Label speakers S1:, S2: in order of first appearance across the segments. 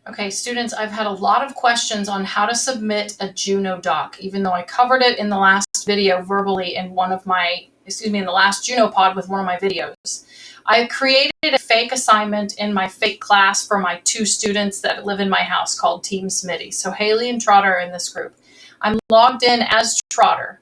S1: Okay, students, I've had a lot of questions on how to submit a Juno Doc, even though I covered it in the last video verbally in in the last Juno pod with one of my videos. I created a fake assignment in my fake class for my 2 students that live in my house called Team Smitty. So Haley and Trotter are in this group. I'm logged in as Trotter.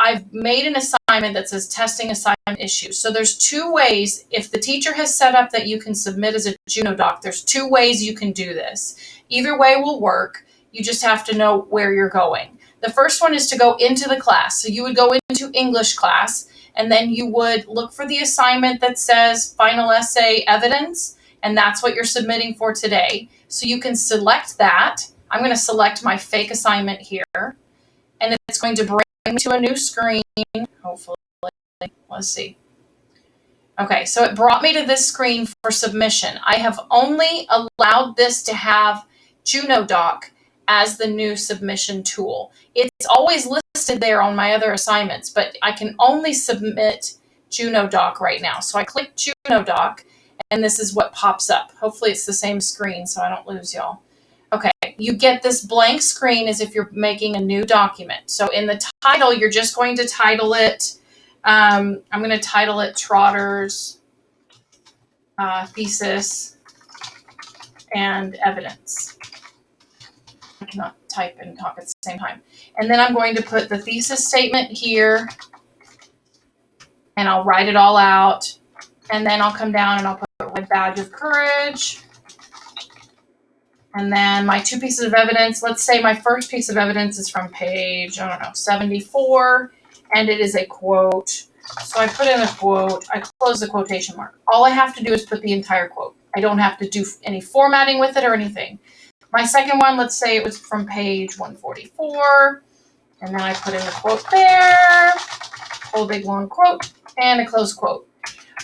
S1: I've made an assignment that says testing assignment issues. So there's 2 ways. If the teacher has set up that you can submit as a Juno Doc, there's 2 ways you can do this. Either way will work. You just have to know where you're going. The first one is to go into the class. So you would go into English class, and then you would look for the assignment that says final essay evidence, and that's what you're submitting for today. So you can select that. I'm going to select my fake assignment here, and it's going to bring me to a new screen, hopefully. Let's see. Okay, so it brought me to this screen for submission. I have only allowed this to have Juno Doc as the new submission tool. It's always listed there on my other assignments, but I can only submit Juno Doc right now. So I click Juno Doc, and this is what pops up. Hopefully it's the same screen so I don't lose y'all. Okay, you get this blank screen as if you're making a new document. So in the title, you're just going to title it, I'm going to title it Trotter's Thesis and Evidence. I cannot type and talk at the same time. And then I'm going to put the thesis statement here, and I'll write it all out. And then I'll come down and I'll put red badge of courage. And then my 2 pieces of evidence, let's say my first piece of evidence is from page, 74, and it is a quote. So I put in a quote, I close the quotation mark. All I have to do is put the entire quote. I don't have to do any formatting with it or anything. My second one, let's say it was from page 144, and then I put in the quote there, whole big long quote, and a close quote.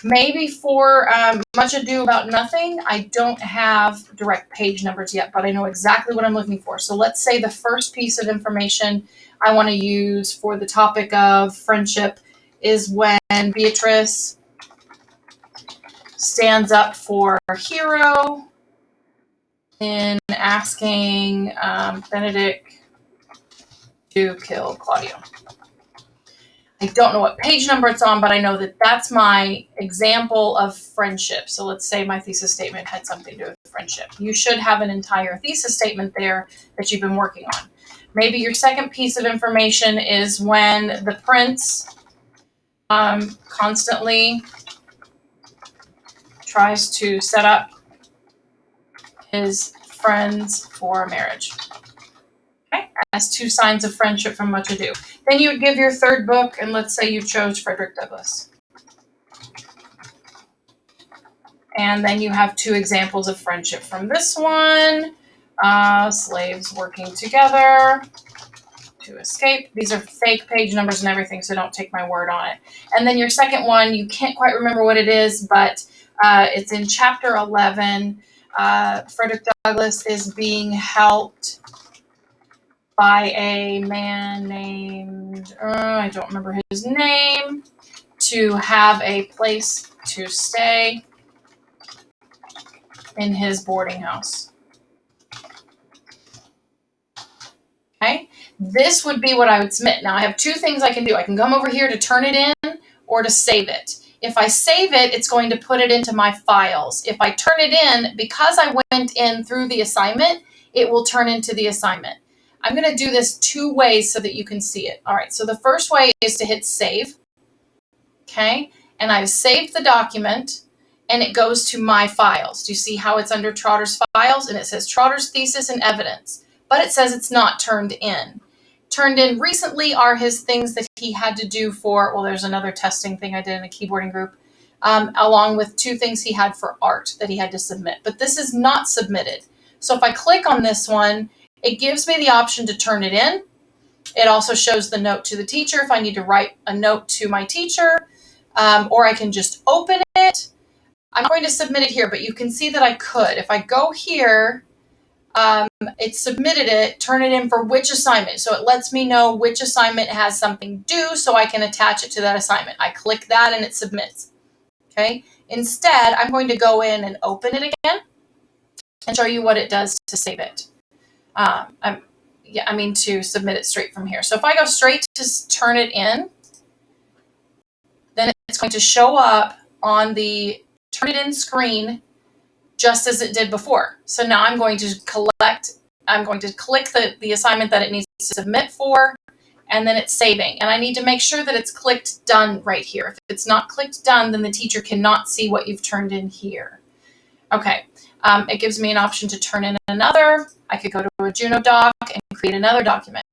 S1: Maybe for Much Ado About Nothing, I don't have direct page numbers yet, but I know exactly what I'm looking for. So let's say the first piece of information I want to use for the topic of friendship is when Beatrice stands up for her hero in asking Benedict to kill Claudio. I don't know what page number it's on, but I know that that's my example of friendship. So let's say my thesis statement had something to do with friendship. You should have an entire thesis statement there that you've been working on. Maybe your second piece of information is when the prince constantly tries to set up his friends for marriage. Okay, as 2 signs of friendship from Much Ado. Then you would give your third book, and let's say you chose Frederick Douglass. And then you have 2 examples of friendship from this one. Slaves working together to escape. These are fake page numbers and everything, so don't take my word on it. And then your second one, you can't quite remember what it is, but it's in chapter 11. Frederick Douglass is being helped by a man named, I don't remember his name, to have a place to stay in his boarding house. Okay, this would be what I would submit. Now I have 2 things I can do. I can come over here to turn it in or to save it. If I save it, it's going to put it into my files. If I turn it in, because I went in through the assignment, it will turn into the assignment. I'm going to do this 2 ways so that you can see it. All right, so the first way is to hit save. Okay, and I've saved the document, and it goes to my files. Do you see how it's under Trotter's files? And it says Trotter's Thesis and Evidence, but it says it's not turned in. Turned in recently are his things that he had to do for, well, there's another testing thing I did in a keyboarding group, along with 2 things he had for art that he had to submit. But this is not submitted. So if I click on this one, it gives me the option to turn it in. It also shows the note to the teacher if I need to write a note to my teacher, or I can just open it. I'm going to submit it here, but you can see that I could. If I go here, it submitted it, turn it in for which assignment. So it lets me know which assignment has something due so I can attach it to that assignment. I click that and it submits. Okay. Instead, I'm going to go in and open it again. and show you what it does to save it. To submit it straight from here. So if I go straight to turn it in, then it's going to show up on the turn it in screen just as it did before. So now I'm going to click the assignment that it needs to submit for, and then it's saving. And I need to make sure that it's clicked done right here. If it's not clicked done, then the teacher cannot see what you've turned in here. Okay, it gives me an option to turn in another. I could go to a Juno Doc and create another document.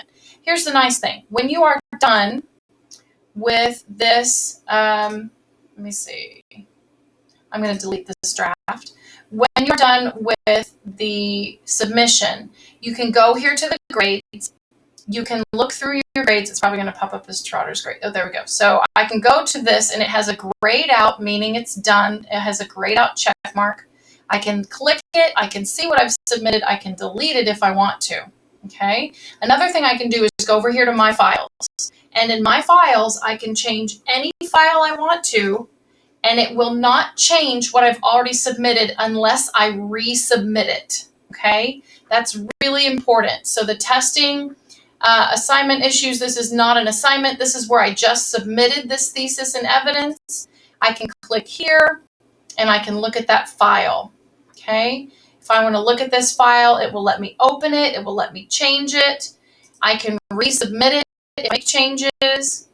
S1: Here's the nice thing. When you are done with this, let me see. I'm going to delete this draft. When you're done with the submission, you can go here to the grades. You can look through your grades. It's probably going to pop up as Trotter's grade. Oh, there we go. So I can go to this, and it has a grayed out, meaning it's done. It has a grayed out check mark. I can click it. I can see what I've submitted. I can delete it if I want to. Okay. Another thing I can do is go over here to my files. And in my files, I can change any file I want to, and it will not change what I've already submitted unless I resubmit it. Okay. That's really important. So the testing assignment issues, this is not an assignment. This is where I just submitted this thesis and evidence. I can click here and I can look at that file. Okay. If I want to look at this file, it will let me open it. It will let me change it. I can resubmit it, make changes.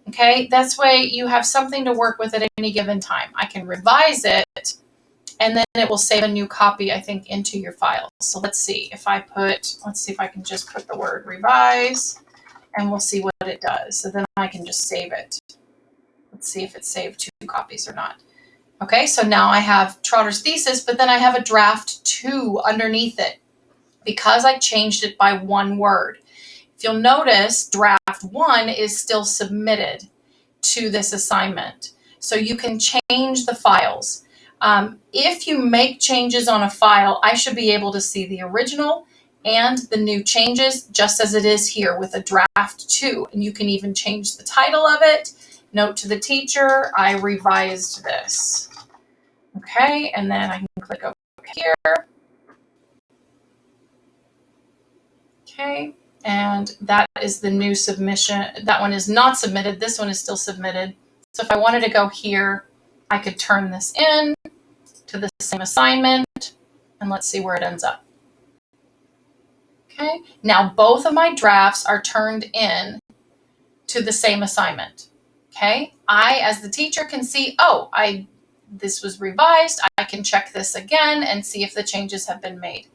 S1: Okay. That's way you have something to work with at any given time. I can revise it, and then it will save a new copy, I think, into your file. So let's see if I can just put the word revise, and we'll see what it does. So then I can just save it. Let's see if it saved 2 copies or not. Okay, so now I have Trotter's thesis, but then I have a draft 2 underneath it because I changed it by 1 word. If you'll notice, draft 1 is still submitted to this assignment. So you can change the files. If you make changes on a file, I should be able to see the original and the new changes just as it is here with a draft 2. And you can even change the title of it. Note to the teacher, I revised this. Okay, and then I can click over here. Okay, and that is the new submission. That one is not submitted. This one is still submitted. So if I wanted to go here, I could turn this in to the same assignment, and let's see where it ends up. Okay, now both of my drafts are turned in to the same assignment. Okay, I, as the teacher, can see, oh, this was revised. I can check this again and see if the changes have been made.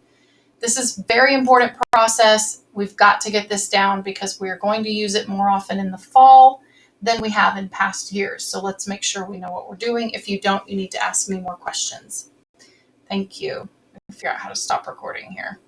S1: This is a very important process. We've got to get this down because we're going to use it more often in the fall than we have in past years. So let's make sure we know what we're doing. If you don't, you need to ask me more questions. Thank you. Figure out how to stop recording here.